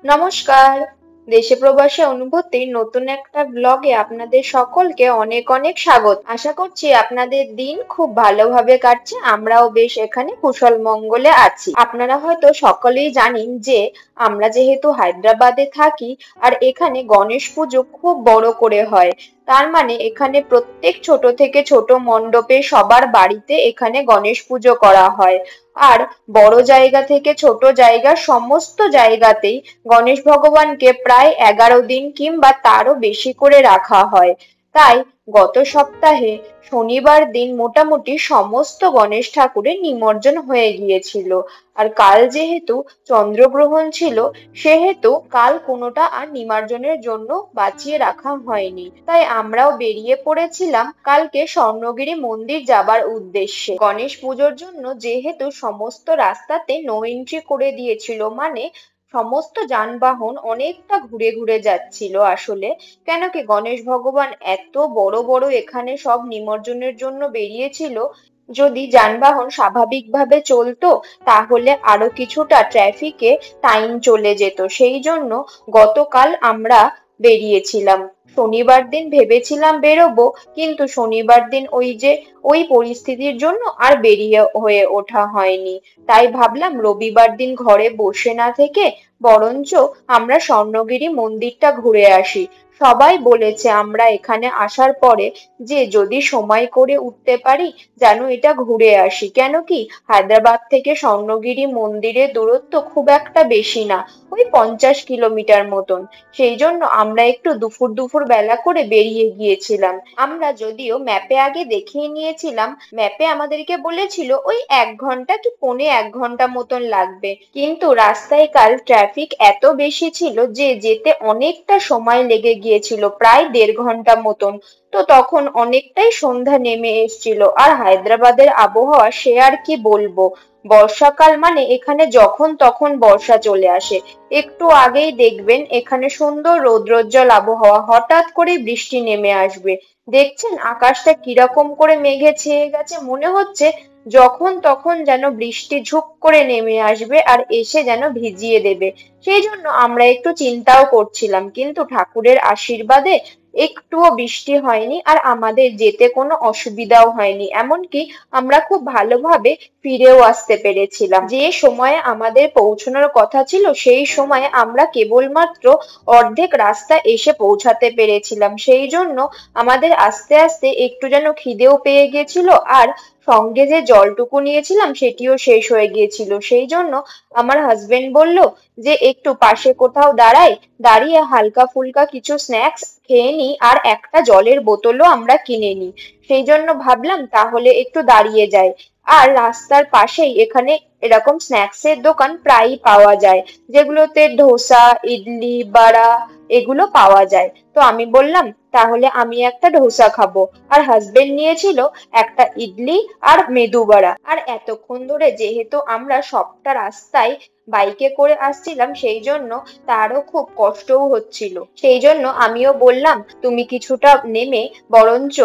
নমস্কার। দেশে প্রবাসে অনুভূতির নতুন একটা ব্লগে আপনাদের সকলকে অনেক অনেক স্বাগত। আশা করছি আপনাদের দিন খুব ভালোভাবে কাটছে, আমরাও বেশ এখানে কুশল মঙ্গলে আছি। আপনারা হয়তো সকলেই জানেন যে আমরা যেহেতু হায়দ্রাবাদে থাকি আর এখানে গণেশ পুজো খুব বড় করে হয়। তার মানে এখানে প্রত্যেক ছোট থেকে ছোট মণ্ডপে সবার বাড়িতে এখানে গণেশ পুজো করা হয়। আর বড় জায়গা থেকে ছোট জায়গা সমস্ত জায়গাতেই গণেশ ভগবানকে প্রায় 11 দিন কিংবা তারও বেশি করে রাখা হয়। তাই গত সপ্তাহে শনিবার দিন মোটামুটি সমস্ত গণেশ ঠাকুরের নিমজ্জন হয়ে গিয়েছিল। আর কাল যেহেতু চন্দ্রগ্রহণ ছিল, সেহেতু কাল কোনোটা আর নিমজ্জনের জন্য বাঁচিয়ে রাখা হয়নি। তাই আমরাও বেরিয়ে পড়েছিলাম কালকে স্বর্ণগিরি মন্দির যাবার উদ্দেশ্যে। গণেশ পুজোর জন্য যেহেতু সমস্ত রাস্তাতে নো এন্ট্রি করে দিয়েছিল, মানে সমস্ত যানবাহন অনেকটা ঘুরে ঘুরে যাচ্ছিল আসলে। কেন কি গণেশ ভগবান এত বড় বড় এখানে সব নিমজ্জনের জন্য বেরিয়েছিল, যদি যানবাহন স্বাভাবিকভাবে চলতো তাহলে আরো কিছুটা ট্রাফিকে টাইম চলে যেত। সেই জন্য গতকাল আমরা বেরিয়েছিলাম। শনিবার দিন ভেবেছিলাম বেরোবো, কিন্তু শনিবার দিন ওই পরিস্থিতির জন্য আর বেরিয়ে হয়ে ওঠা হয়নি। তাই ভাবলাম রবিবার দিন ঘরে বসে না থেকে বরঞ্চ আমরা স্বর্ণগিরি মন্দিরটা ঘুরে আসি। সবাই বলেছে আমরা এখানে আসার পরে যে যদি সময় করে উঠতে পারি যেন এটা ঘুরে আসি। কেন কি হায়দ্রাবাদ থেকে স্বর্ণগিরি মন্দিরের দূরত্ব খুব একটা বেশি না, ওই 50 কিলোমিটার মতন। সেই জন্য আমরা একটু দুপুর দুপুর বেলা করে বেরিয়ে গিয়েছিলাম। আমরা যদিও ম্যাপে আগে দেখিয়ে নিয়েছিলাম, ম্যাপে আমাদেরকে বলেছিল ওই 1 ঘন্টা কি 1.25 ঘন্টা মতন লাগবে, কিন্তু রাস্তায় কাল ট্রাফিক এত বেশি ছিল যে যেতে অনেকটা সময় লেগে গিয়েছিল, প্রায় 1.5 ঘন্টা মতন। তো তখন অনেকটাই সন্ধ্যা নেমে এসেছিল। আর হায়দ্রাবাদের আবহাওয়া সে আর কি বলবো, বর্ষাকাল মানে এখানে যখন তখন বর্ষা চলে আসে। একটু আগেই দেখবেন এখানে সুন্দর রৌদ্রোজ্জ্বল আবহাওয়া, হঠাৎ করে বৃষ্টি নেমে আসবে। দেখছেন আকাশটা কিরকম করে মেঘে ছেয়ে গেছে, মনে হচ্ছে যখন তখন যেন বৃষ্টি ঝুপ করে নেমে আসবে আর এসে যেন ভিজিয়ে দেবে। সেই জন্য আমরা একটু চিন্তাও করছিলাম, কিন্তু ঠাকুরের আশীর্বাদে একটুও বৃষ্টি হয়নি আর আমাদের যেতে কোনো অসুবিধাও হয়নি। এমনকি আমরা খুব ভালোভাবে ফিরেও আসতে পেরেছিলাম। যে সময়ে আমাদের পৌঁছানোর কথা ছিল সেই সময়ে আমরা কেবলমাত্র অর্ধেক রাস্তা এসে পৌঁছাতে পেরেছিলাম। সেই জন্য আমাদের আস্তে আস্তে একটু যেন খিদেও পেয়ে গেছিল, আর সঙ্গে যে জলটুকু নিয়েছিলাম সেটিও শেষ হয়ে গিয়েছিল। সেই জন্য আমার হাজবেন্ড বলল যে একটু পাশে কোথাও দাঁড়িয়ে হালকা ফুলকা কিছু স্ন্যাক্স খেয়ে নি আর একটা জলের বোতলও আমরা কিনে নিই। সেই জন্য ভাবলাম তাহলে একটু দাঁড়িয়ে যাই। আর রাস্তার পাশেই এখানে এরকম স্ন্যাক্স এর দোকান প্রায়ই পাওয়া যায়, যেগুলোতে ধোসা, ইডলি, বড়া এগুলো পাওয়া যায়। তো আমি বললাম তাহলে আমি একটা ধোসা খাবো, আর হাজবেন্ড নিয়েছিল একটা ইডলি আর মেদু বড়া। আর এতক্ষণ ধরে যেহেতু আমরা সবটা রাস্তায় বাইকে করে আসছিলাম, সেই জন্য তারও খুব কষ্টও হচ্ছিল। সেই জন্য আমিও বললাম তুমি কিছুটা নেমে বরঞ্চ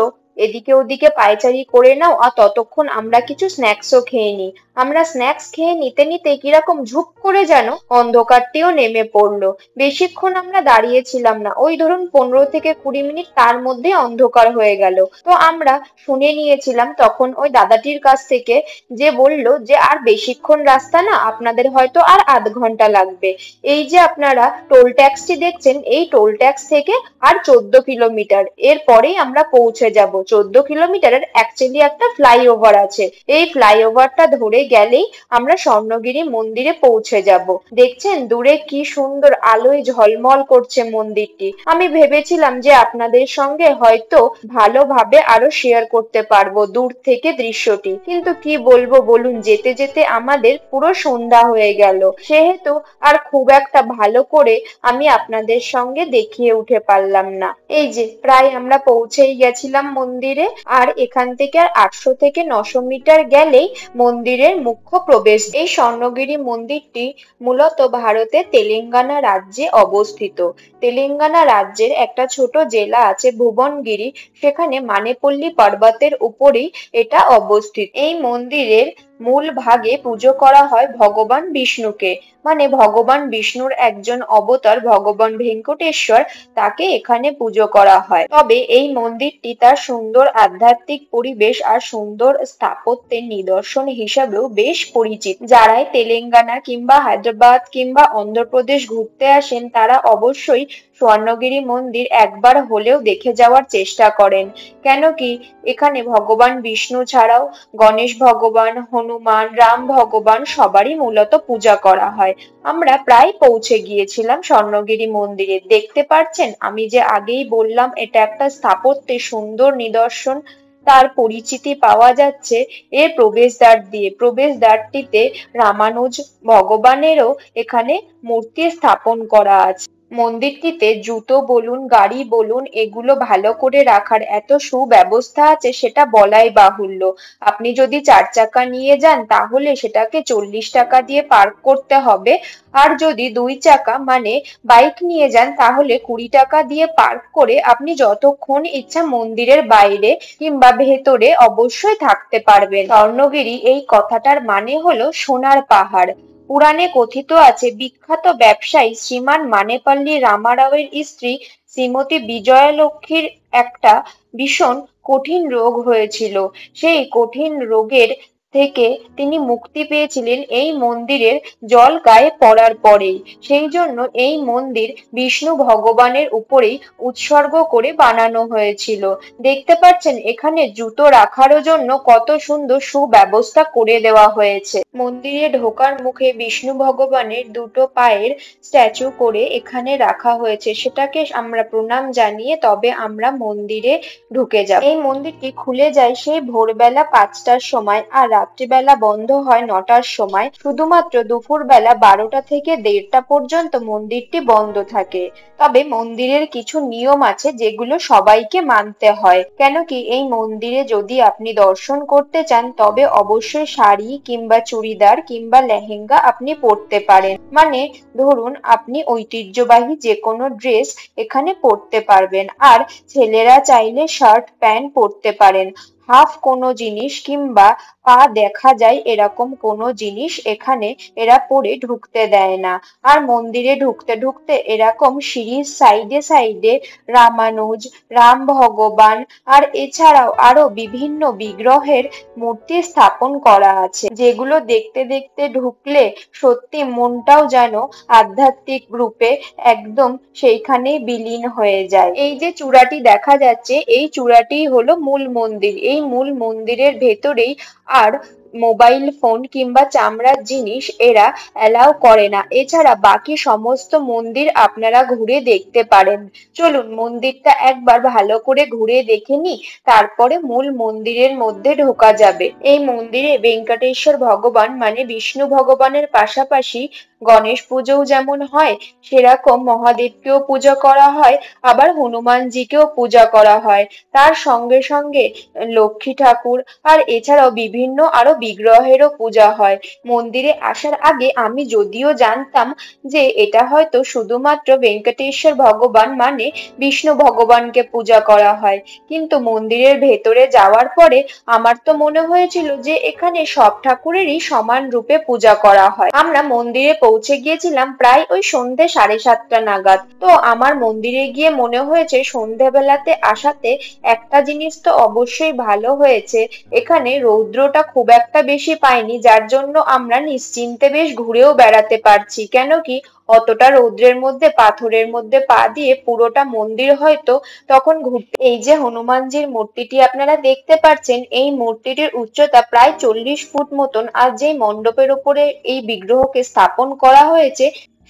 এদিকে ওদিকে পায়চারি করে নাও, আর ততক্ষণ আমরা কিছু স্ন্যাক্সও খেয়ে নিই। আমরা স্ন্যাক্স খেয়ে নিতে নিতে কিরকম ঝুপ করে যেন অন্ধকারটিও নেমে পড়লো। বেশিক্ষণ আমরা দাঁড়িয়েছিলাম না, ওই ধরুন 15 থেকে 20 মিনিট, তার মধ্যে অন্ধকার হয়ে গেল। তো আমরা শুনে নিয়েছিলাম তখন ওই দাদাটির কাছ থেকে, যে বলল যে আর বেশিক্ষণ রাস্তা না, আপনাদের হয়তো আর আধ ঘন্টা লাগবে। এই যে আপনারা টোল ট্যাক্সটি দেখছেন, এই টোল ট্যাক্স থেকে আর 14 কিলোমিটার, এর পরেই আমরা পৌঁছে যাব। 14 কিলোমিটারের অ্যাকচুয়ালি একটা ফ্লাইওভার আছে, এই ফ্লাইওভারটা ধরে গেলেই আমরা স্বর্ণগিরি মন্দিরে পৌঁছে যাব। দেখছেন দূরে কি সুন্দর আলোয় ঝলমল করছে মন্দিরটি। আমি ভেবেছিলাম যে আপনাদের সঙ্গে হয়তো ভালোভাবে আরো শেয়ার করতে পারবো দূর থেকে দৃশ্যটি, কিন্তু কি বলবো বলুন, যেতে যেতে আমাদের পুরো সন্ধ্যা হয়ে গেল, সেহেতু আর খুব একটা ভালো করে আমি আপনাদের সঙ্গে দেখিয়ে উঠে পারলাম না। এই যে প্রায় আমরা পৌঁছেই গেছিলাম মন্দিরে, আর এখান থেকে আর 800 থেকে 900 মিটার গেলেই মন্দিরের মুখ্য প্রবেশ। এই স্বর্ণগিরি মন্দিরটি মূলত ভারতের তেলেঙ্গানা রাজ্যে অবস্থিত। তেলেঙ্গানা রাজ্যের একটা ছোট জেলা আছে ভুবনগিরি, সেখানে মানেপল্লী পর্বতের উপরেই এটা অবস্থিত। এই মন্দিরের মূল ভাগে পুজো করা হয় ভগবান বিষ্ণুকে, মানে ভগবান বিষ্ণুর একজন অবতার ভগবান ভেঙ্কটেশ্বর, তাকে এখানে পুজো করা হয়। তবে এই মন্দিরটি তার সুন্দর আধ্যাত্মিক পরিবেশ আর সুন্দর স্থাপত্যের নিদর্শন হিসাবেও বেশ পরিচিত। যারাই তেলেঙ্গানা কিংবা হায়দ্রাবাদ কিংবা অন্ধ্রপ্রদেশ ঘুরতে আসেন তারা অবশ্যই স্বর্ণগিরি মন্দির একবার হলেও দেখে যাওয়ার চেষ্টা করেন। কেন কি এখানে ভগবান বিষ্ণু ছাড়াও গণেশ ভগবান, হনুমান, রাম ভগবান সবারই মূলত পূজা করা হয়। আমরা প্রায় পৌঁছে গিয়েছিলাম স্বর্ণগিরি মন্দিরে। দেখতে পাচ্ছেন আমি যে আগেই বললাম এটা একটা স্থাপত্যের সুন্দর নিদর্শন, তার পরিচিতি পাওয়া যাচ্ছে এর প্রবেশদ্বার দিয়ে। প্রবেশদ্বারটিতে রামানুজ ভগবানেরও এখানে মূর্তি স্থাপন করা আছে। মন্দিরটিতে জুতো বলুন, গাড়ি বলুন, এগুলো ভালো করে রাখার এত সুব্যবস্থা আছে সেটা বলাই বাহুল্য। আপনি যদি 4 চাকা নিয়ে যান তাহলে সেটাকে 40 টাকা দিয়ে পার্ক করতে হবে, আর যদি 2 চাকা মানে বাইক নিয়ে যান তাহলে 20 টাকা দিয়ে পার্ক করে আপনি যতক্ষণ ইচ্ছা মন্দিরের বাইরে কিংবা ভেতরে অবশ্যই থাকতে পারবেন। স্বর্ণগিরি এই কথাটার মানে হলো সোনার পাহাড়। পুরাণে কথিত আছে বিখ্যাত ব্যবসায়ী শ্রীমান মানেপাল্লী রামারাওয়ের স্ত্রী শ্রীমতী বিজয়ালক্ষ্মীর একটা ভীষণ কঠিন রোগ হয়েছিল। সেই কঠিন রোগের থেকে তিনি মুক্তি পেয়েছিলেন এই মন্দিরের জল গায়ে পড়ার পরেই। সেই জন্য এই মন্দির বিষ্ণু ভগবানের উপরেই উৎসর্গ করে বানানো হয়েছিল। দেখতে পাচ্ছেন এখানে জুতো রাখারও জন্য কত সুন্দর সুব্যবস্থা করে দেওয়া হয়েছে। মন্দিরে ঢোকার মুখে বিষ্ণু ভগবানের দুটো পায়ের স্ট্যাচু করে এখানে রাখা হয়েছে, সেটাকে আমরা প্রণাম জানিয়ে তবে আমরা মন্দিরে ঢুকে যাব। এই মন্দিরটি খুলে যায় সেই ভোরবেলা 5টার সময় আর রাত্রিবেলা বন্ধ হয় 9টার সময়। শুধুমাত্র দুপুরবেলা 12টা থেকে 1:30টা পর্যন্ত মন্দিরটি বন্ধ থাকে। তবে মন্দিরের কিছু নিয়ম আছে যেগুলো সবাইকে মানতে হয়। কেন কি এই মন্দিরে যদি আপনি দর্শন করতে চান তবে অবশ্যই শাড়ি কিংবা চুড়িদার কিংবা লেহেঙ্গা আপনি পরতে পারেন। মানে ধরুন আপনি ঐতিহ্যবাহী যে কোনো ড্রেস এখানে পরতে পারবেন, আর ছেলেরা চাইলে শার্ট প্যান্ট পরতে পারেন। হাফ কোনো জিনিস কিংবা পা দেখা যায় এরকম কোনো জিনিস এখানে এরা পরে ঢুকতে দেয় না। আর মন্দিরে ঢুকতে ঢুকতে এরকম সিঁড়ির সাইডে সাইডে রামানুজ, রাম ভগবান আর এছাড়াও আরো বিভিন্ন বিগ্রহের মূর্তি স্থাপন করা আছে, যেগুলো দেখতে দেখতে ঢুকলে সত্যি মনটাও যেন আধ্যাত্মিক রূপে একদম সেইখানেই বিলীন হয়ে যায়। এই যে চূড়াটি দেখা যাচ্ছে এই চূড়াটি হলো মূল মন্দির। এই মূল মন্দিরের ভেতরেই আর মোবাইল ফোন কিংবা চামড়ার জিনিস এরা অ্যালাউ করে না। এছাড়া বাকি সমস্ত মন্দির আপনারা ঘুরে দেখতে পারেন। চলুন মন্দিরটা একবার ভালো করে ঘুরে দেখে নি, তারপরে মূল মন্দিরের মধ্যে ঢোকা যাবে। এই মন্দিরে ভেঙ্কটেশ্বর ভগবান মানে বিষ্ণু ভগবানের পাশাপাশি গণেশ পুজোও যেমন হয় সেরকম মহাদেবকেও পূজা করা হয়, আবার হনুমানজিকেও পূজা করা হয়। তার সঙ্গে সঙ্গে লক্ষ্মী ঠাকুর আর এছাড়াও বিভিন্ন আরো বিগ্রহেরও পূজা হয়। মন্দিরে আসার আগে আমি যদিও জানতাম যে এটা হয়তো শুধুমাত্র ভেঙ্কটেশ্বর ভগবান মানে বিষ্ণু ভগবানকে পূজা করা হয়, কিন্তু মন্দিরের ভেতরে যাওয়ার পরে আমার তো মনে হয়েছিল যে এখানে সব ঠাকুরেরই সমান রূপে পূজা করা হয়। আমরা মন্দিরে পৌঁছে গিয়েছিলাম প্রায় ওই সন্ধ্যে 7:30 নাগাদ। তো আমার মন্দিরে গিয়ে মনে হয়েছে সন্ধ্যেবেলাতে আসাতে একটা জিনিস তো অবশ্যই ভালো হয়েছে, এখানে রৌদ্রটা খুব একটা বেশি পাইনি, যার জন্য আমরা নিশ্চিন্তে বেশ ঘুরেও বেড়াতে পারছি। কেন কি অতটা রৌদ্রের মধ্যে পাথরের মধ্যে পা দিয়ে পুরোটা মন্দির হয়তো তখন ঘুরতে। এই যে হনুমানজির মূর্তিটি আপনারা দেখতে পাচ্ছেন এই মূর্তিটির উচ্চতা প্রায় 40 ফুট মতন, আর যে মণ্ডপের উপরে এই বিগ্রহকে স্থাপন করা হয়েছে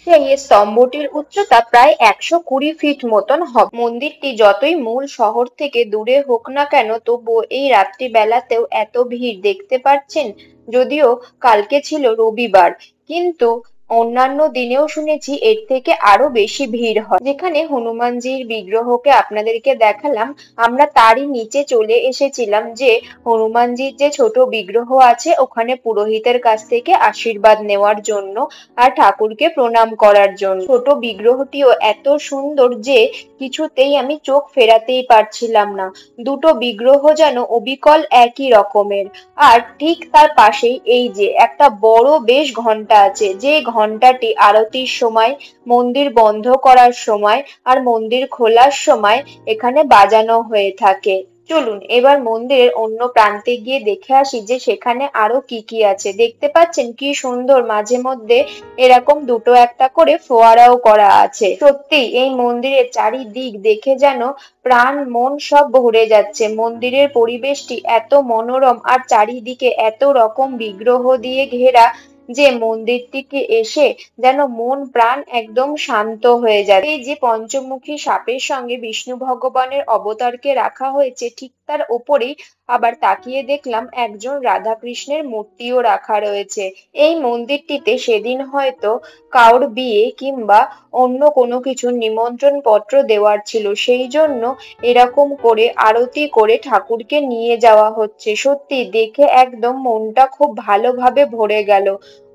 সেই স্তম্ভটির উচ্চতা প্রায় 120 ফিট মতন হবে। মন্দিরটি যতই মূল শহর থেকে দূরে হোক না কেন তবুও এই রাত্রিবেলাতেও এত ভিড় দেখতে পাচ্ছেন। যদিও কালকে ছিল রবিবার, কিন্তু অন্যান্য দিনেও শুনেছি এর থেকে আরো বেশি ভিড় হয়। যেখানে হনুমানজির বিগ্রহকে আপনাদেরকে দেখালাম, আমরা তারই নিচে চলে এসেছিলাম যে হনুমানজির যে ছোট বিগ্রহ আছে ওখানে পুরোহিতের কাছ থেকে আশীর্বাদ নেওয়ার জন্য আর ঠাকুরকে প্রণাম করার জন্য। ছোট বিগ্রহটিও এত সুন্দর যে কিছুতেই আমি চোখ ফেরাতেই পারছিলাম না। দুটো বিগ্রহ যেন অবিকল একই রকমের। আর ঠিক তার পাশেই এই যে একটা বড় বেশ ঘন্টা আছে, যে ঘন্টাটি আরতির সময়, মন্দির বন্ধ করার সময় আর মন্দির খোলার সময় এখানে বাজানো হয়ে থাকে। চলুন এবার মন্দিরের অন্য প্রান্তে গিয়ে দেখে আসি যে সেখানে আরো কি কি আছে। দেখতে পাচ্ছেন কি সুন্দর মাঝে মধ্যে এরকম দুটো একটা করে ফোয়ারাও করা আছে। সত্যি এই মন্দিরের চারিদিক দেখে যেন প্রাণ মন সব ভরে যাচ্ছে। মন্দিরের পরিবেশটি এত মনোরম আর চারিদিকে এত রকম বিগ্রহ দিয়ে ঘেরা যে মন্দিরটিকে এসে যেন মন প্রাণ একদম শান্ত হয়ে যায়। এই যে পঞ্চমুখী সাপের সঙ্গে বিষ্ণু ভগবানের অবতারকে রাখা হয়েছে, ঠিক তার ওপরেই আবার তাকিয়ে দেখলাম একজন রাধাকৃষ্ণের মূর্তিও রাখা রয়েছে। এই মন্দিরটিতে সেদিন হয়তো কারোর বিয়ে কিংবা অন্য কোনো কিছুর নিমন্ত্রণ পত্র দেওয়ার ছিল, সেই জন্য এরকম করে আরতি করে ঠাকুরকে নিয়ে যাওয়া হচ্ছে। সত্যি দেখে একদম মনটা খুব ভালোভাবে ভরে গেল।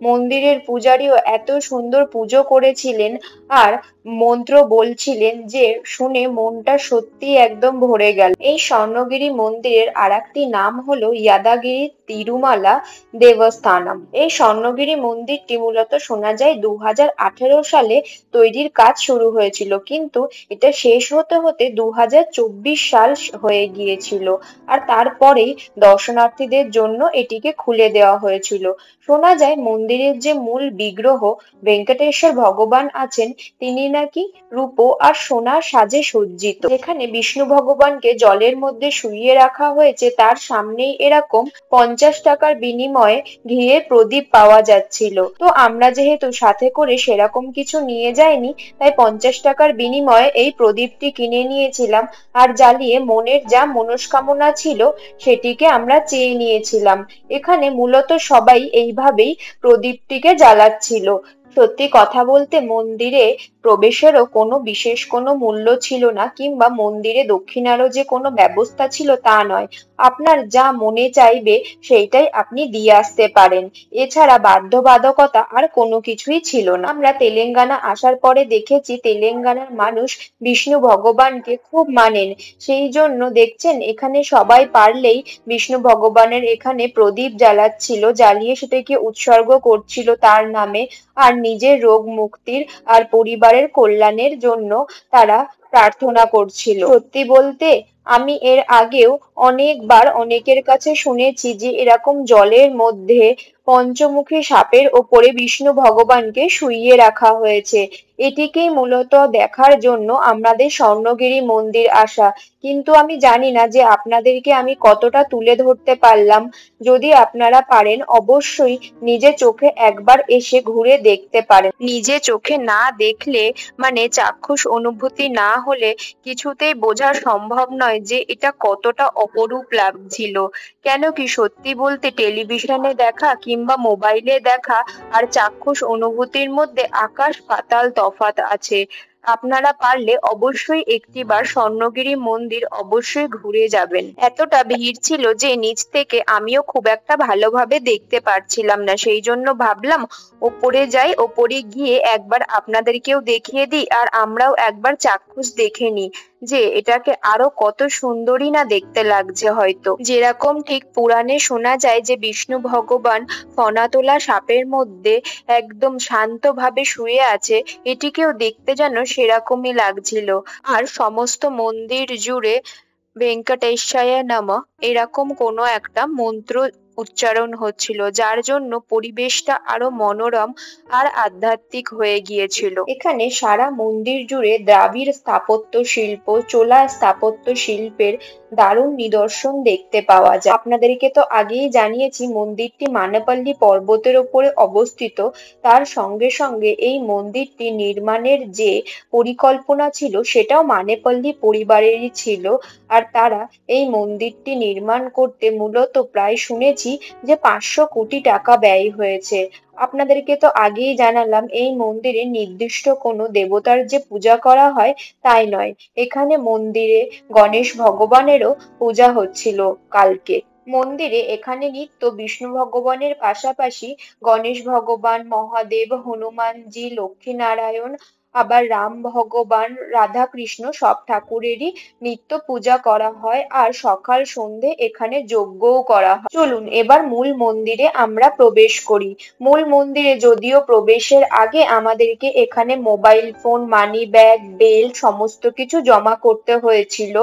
মন্দিরের পূজারীও এত সুন্দর পুজো করেছিলেন আর মন্ত্র বলছিলেন যে শুনে মনটা সত্যি একদম ভরে গেল। এই স্বর্ণগিরি মন্দিরের আরেকটি নাম হলো ইয়াদাগিরি তিরুমালা দেবস্থানম। এই স্বর্ণগিরি মন্দিরটি মূলত শোনা যায় 2018 সালে তৈরির কাজ শুরু হয়েছিল, কিন্তু এটা শেষ হতে হতে 2024 সাল হয়ে গিয়েছিল। আর তারপরেই দর্শনার্থীদের জন্য এটিকে খুলে দেওয়া হয়েছিল। শোনা যায় মন্দিরের যে মূল বিগ্রহ ভেঙ্কটেশ্বর ভগবান আছেন, তিনি নাকি রূপো আর সোনার সাজে সজ্জিত। যেখানে বিষ্ণু ভগবানকে জলের মধ্যে শুইয়ে রাখা হয়েছে, তার সামনেই এরকম 50 টাকার বিনিময়ে ঘিয়ের প্রদীপ পাওয়া যাচ্ছিল। তো আমরা যেহেতু সাথে করে সেরকম কিছু নিয়ে যাইনি, তাই 50 টাকার বিনিময়ে এই প্রদীপটি কিনে নিয়েছিলাম আর জ্বালিয়ে মনের যা মনস্কামনা ছিল সেটিকে আমরা চেয়ে নিয়েছিলাম। এখানে মূলত সবাই এইভাবেই প্রদীপটিকে জ্বালাচ্ছিল। সত্যি কথা বলতে মন্দিরে প্রবেশেরও কোনো বিশেষ কোনো মূল্য ছিল না, কিংবা মন্দিরে দক্ষিণারও যে কোনো ব্যবস্থা ছিল তা নয়। আপনার যা মনে চাইবে সেইটাই আপনি দিয়ে আসতে পারেন। এছাড়া বাধ্যবাধকতা আর কোনো কিছুই ছিল না। আমরা তেলেঙ্গানা আসার পরে দেখেছি তেলেঙ্গানার মানুষ বিষ্ণু ভগবানকে খুব মানেন। সেই জন্য দেখছেন এখানে সবাই পারলেই বিষ্ণু ভগবানের এখানে প্রদীপ জ্বালাচ্ছিল, জ্বালিয়ে সেটাকে উৎসর্গ করছিল তার নামে, আর নিজের রোগ মুক্তির আর পরিবারের কল্যাণের জন্য তারা প্রার্থনা করছিল। সত্যি বলতে আমি এর আগেও অনেকবার অনেকের কাছে শুনেছি যে এরকম জলের মধ্যে পঞ্চমুখী সাপের ওপরে বিষ্ণু ভগবানকে শুইয়ে রাখা হয়েছে। এটিকেই মূলত দেখার জন্য আমাদের স্বর্ণগিরি মন্দির আসা। কিন্তু আমি জানি না যে আপনাদেরকে আমি কতটা তুলে ধরতে পারলাম। যদি আপনারা পারেন অবশ্যই নিজে চোখে একবার এসে ঘুরে দেখতে পারেন। নিজে চোখে না দেখলে মানে চাক্ষুষ অনুভূতি না হলে কিছুতেই বোঝা সম্ভব নয় যে এটা কতটা অপরূপ লাগছিল। কেন কি সত্যি বলতে টেলিভিশনে দেখা কিংবা মোবাইলে দেখা আর চাক্ষুষ অনুভূতির মধ্যে আকাশ পাতাল তফাৎ আছে। আপনারা পারলে অবশ্যই একটিবার স্বর্ণগিরি মন্দির অবশ্যই ঘুরে যাবেন। এতটা ভিড় ছিল যে নিচ থেকে আমিও খুব একটা ভালোভাবে দেখতে পারছিলাম না, সেই জন্য ভাবলাম ওপরে যাই, ওপরে গিয়ে একবার আপনাদেরকেও দেখিয়ে দিই আর আমরাও একবার চাক্ষুষ দেখে নিই যে এটাকে আরো কত সুন্দরই না দেখতে লাগছে। হয়তো যেরকম ঠিক পুরাণে শোনা যায় যে বিষ্ণু ভগবান ফনা তোলা সাপের মধ্যে একদম শান্তভাবে শুয়ে আছে, এটিকেও দেখতে যেন সেরকমই লাগছিল। আর সমস্ত মন্দির জুড়ে ভেঙ্কটেশায় নমঃ এরকম কোনো একটা মন্ত্র উচ্চারণ হচ্ছিল, যার জন্য পরিবেশটা আরো মনোরম আর আধ্যাত্মিক হয়ে গিয়েছিল। এখানে সারা মন্দির জুড়ে দ্রাবিড় স্থাপত্য শিল্প, চোলা স্থাপত্য শিল্পের দারুণ নিদর্শন দেখতে পাওয়া যায়। আপনাদেরকে তো আগেই জানিয়েছি মন্দিরটি মানেপল্লী পর্বতের উপরে অবস্থিত। তার সঙ্গে সঙ্গে এই মন্দিরটি নির্মাণের যে পরিকল্পনা ছিল সেটাও মানেপল্লী পরিবারেরই ছিল। আর তারা এই মন্দিরটি নির্মাণ করতে মূলত প্রায় শুনেছি যে 500 কোটি টাকা ব্যয় হয়েছে। আপনাদেরকে তো আগেই জানালাম এই মন্দিরে নির্দিষ্ট কোনো দেবতার যে পূজা করা হয় তাই নয়, এখানে মন্দিরে গণেশ ভগবানেরও পূজা হচ্ছিল কালকে। মন্দিরে এখানে নিত্য বিষ্ণু ভগবানের পাশাপাশি গণেশ ভগবান, মহাদেব, হনুমানজি, লক্ষ্মীনারায়ণ, আবার রাম ভগবান, রাধা কৃষ্ণ সব ঠাকুরেরই নিত্য পূজা করা হয়, আর সকাল সন্ধে এখানে যজ্ঞও করা হয়। চলুন এবার মূল মন্দিরে আমরা প্রবেশ করি। মূল মন্দিরে যদিও প্রবেশের আগে আমাদেরকে এখানে মোবাইল ফোন, মানি ব্যাগ, বেল সমস্ত কিছু জমা করতে হয়েছিল,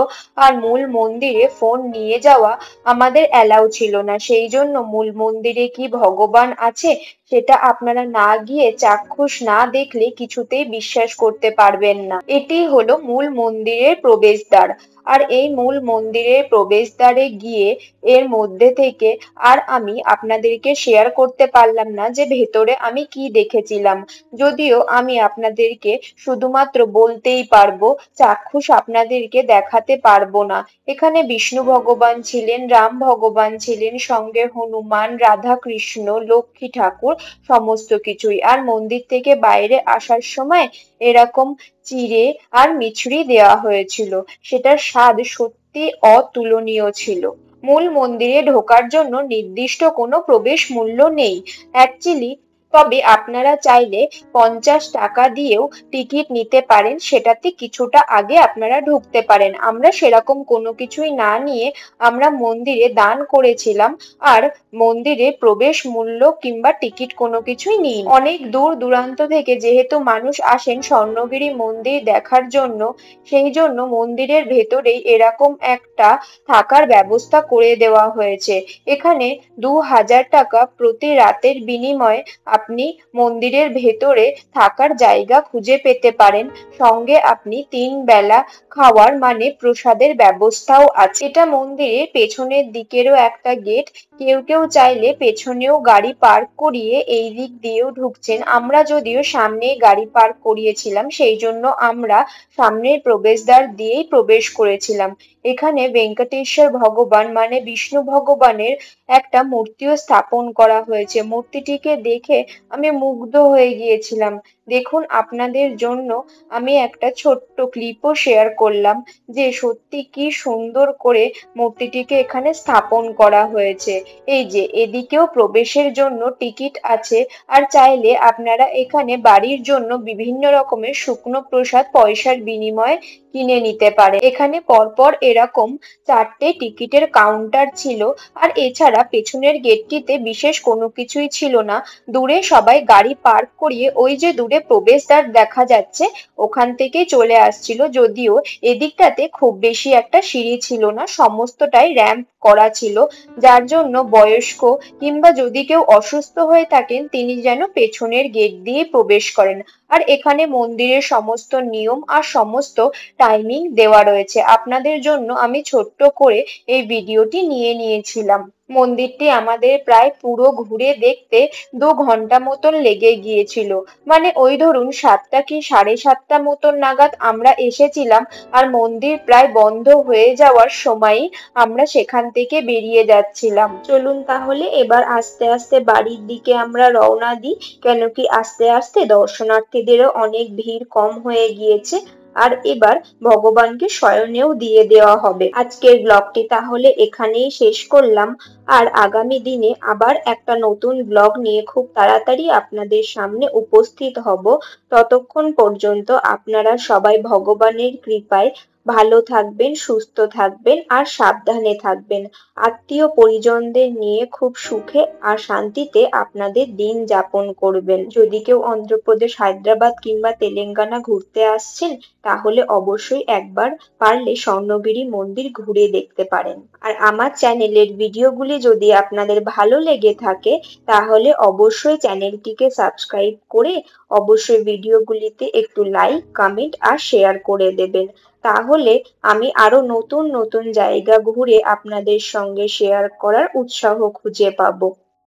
আর মূল মন্দিরে ফোন নিয়ে যাওয়া আমাদের অ্যালাউ ছিল না। সেই জন্য মূল মন্দিরে কি ভগবান আছে সেটা আপনারা না গিয়ে চাক্ষুষ না দেখলে কিছুতেই বিশ্বাস করতে পারবেন না। এটি হলো মূল মন্দিরের প্রবেশদ্বার। আর এই মূল মন্দিরের প্রবেশদ্বারে গিয়ে এর মধ্যে থেকে আর আমি আপনাদেরকে শেয়ার করতে পারলাম না যে ভেতরে আমি কি দেখেছিলাম, যদিও আমি আপনাদেরকে শুধুমাত্র বলতেই পারবো, চাক্ষুষ আপনাদেরকে দেখাতে পারবো না। এখানে বিষ্ণু ভগবান ছিলেন, রাম ভগবান ছিলেন, সঙ্গে হনুমান, রাধা কৃষ্ণ, লক্ষ্মী ঠাকুর সমস্ত কিছুই। আর মন্দির থেকে বাইরে আসার সময় এরকম চিড়ে আর মিছরি দেওয়া হয়েছিল, সেটার স্বাদ সত্যি অতুলনীয় ছিল। মূল মন্দিরে ঢোকার জন্য নির্দিষ্ট কোনো প্রবেশ মূল্য নেই অ্যাকচুয়ালি, তবে আপনারা চাইলে 50 টাকা দিয়েও টিকিট নিতে পারেন, সেটাতে কিছুটা আগে আপনারা ঢুকতে পারেন। আমরা সেরকম কোনো কিছুই না নিয়ে আমরা মন্দিরে দান করেছিলাম, আর মন্দিরে প্রবেশ মূল্য কিংবা টিকিট কোনো কিছুই নেই। অনেক দূর দূরান্ত থেকে যেহেতু মানুষ আসেন স্বর্ণগিরি মন্দির দেখার জন্য, সেই জন্য মন্দিরের ভেতরেই এরকম একটা থাকার ব্যবস্থা করে দেওয়া হয়েছে। এখানে 2000 টাকা প্রতি রাতের বিনিময়ে আপনি মন্দিরের ভেতরে থাকার জায়গা খুঁজে পেতে পারেন, সঙ্গে আপনি 3 বেলা খাওয়ার মানে প্রসাদের ব্যবস্থাও আছে। এটা মন্দিরের পেছনের দিকেরও একটা গেট, কেউ কেউ চাইলে পেছনেও গাড়ি পার্ক করিয়ে এই দিক দিয়েও ঢুকছেন। আমরা যদিও সামনে গাড়ি পার্ক করিয়েছিলাম, সেই জন্য আমরা সামনের প্রবেশদ্বার দিয়েই প্রবেশ করেছিলাম। এখানে ভেঙ্কটেশ্বর ভগবান মানে বিষ্ণু ভগবানের একটা মূর্তিও স্থাপন করা হয়েছে। মূর্তিটিকে দেখে আমি মুগ্ধ হয়ে গিয়েছিলাম। দেখুন, আপনাদের জন্য আমি একটা ছোট্ট ক্লিপও শেয়ার করলাম যে সত্যি কি সুন্দর করে মূর্তিটিকে এখানে স্থাপন করা হয়েছে। এই যে এদিকেও প্রবেশের জন্য টিকিট আছে, আর চাইলে আপনারা এখানে বাড়ির জন্য বিভিন্ন রকমের শুকনো প্রসাদ পয়সার বিনিময়ে কিনে নিতে পারে। এখানে পরপর এরকম 4টে টিকিটের কাউন্টার ছিল, আর এছাড়া পেছনের গেটটিতে বিশেষ কোনো কিছুই ছিল না। দূরে সবাই গাড়ি পার্ক করিয়ে ওই যে দূরে প্রবেশদ্বার দেখা যাচ্ছে ওখান থেকে চলে আসছিল, যদিও এদিকটাতে খুব বেশি একটা সিঁড়ি ছিল না, সমস্তটাই র্যাম্প করা ছিল, যার জন্য বয়স্ক কিংবা যদি কেউ অসুস্থ হয়ে থাকেন তিনি যেন পেছনের গেট দিয়ে প্রবেশ করেন। আর এখানে মন্দিরের সমস্ত নিয়ম আর সমস্ত টাইমিং দেওয়া রয়েছে। আপনাদের জন্য আমি ছোট্ট করে এই ভিডিওটি নিয়ে নিয়েছিলাম। মন্দিরটি আমাদের প্রায় পুরো ঘুরে দেখতে 2 ঘন্টা মতন লেগে গিয়েছিল, মানে ওই ধরুন 7টা কি 7:30 মতন নাগাদ আমরা এসেছিলাম, আর মন্দির প্রায় বন্ধ হয়ে যাওয়ার সময়ই আমরা সেখান থেকে বেরিয়ে যাচ্ছিলাম। চলুন তাহলে এবার আস্তে আস্তে বাড়ির দিকে আমরা রওনা দিই, কেন কি আস্তে আস্তে দর্শনার্থীদেরও অনেক ভিড় কম হয়ে গিয়েছে, আর এবার ভগবানকে শয়নেও দিয়ে দেওয়া হবে। আজকের ব্লগটি তাহলে এখানেই শেষ করলাম, আর আগামী দিনে আবার একটা নতুন ব্লগ নিয়ে খুব তাড়াতাড়ি আপনাদের সামনে উপস্থিত হব। ততক্ষণ পর্যন্ত আপনারা সবাই ভগবানের কৃপায় ভালো থাকবেন, সুস্থ থাকবেন আর সাবধানে থাকবেন। আত্মীয় পরিজনদের নিয়ে খুব সুখে আর শান্তিতে আপনাদের দিন যাপন করবেন। যদি কেউ অন্ধ্রপ্রদেশ, হায়দ্রাবাদ কিংবা তেলেঙ্গানা ঘুরতে আসছেন, তাহলে অবশ্যই একবার পারলে স্বর্ণগিরি মন্দির ঘুরে দেখতে পারেন। আর আমার চ্যানেলের ভিডিওগুলি যদি আপনাদের ভালো লেগে থাকে, তাহলে অবশ্যই চ্যানেলটিকে সাবস্ক্রাইব করে অবশ্যই ভিডিওগুলিতে একটু লাইক, কমেন্ট আর শেয়ার করে দেবেন। তাহলে আমি আরো নতুন নতুন জায়গা ঘুরে আপনাদের সঙ্গে শেয়ার করার উৎসাহ খুঁজে পাবো।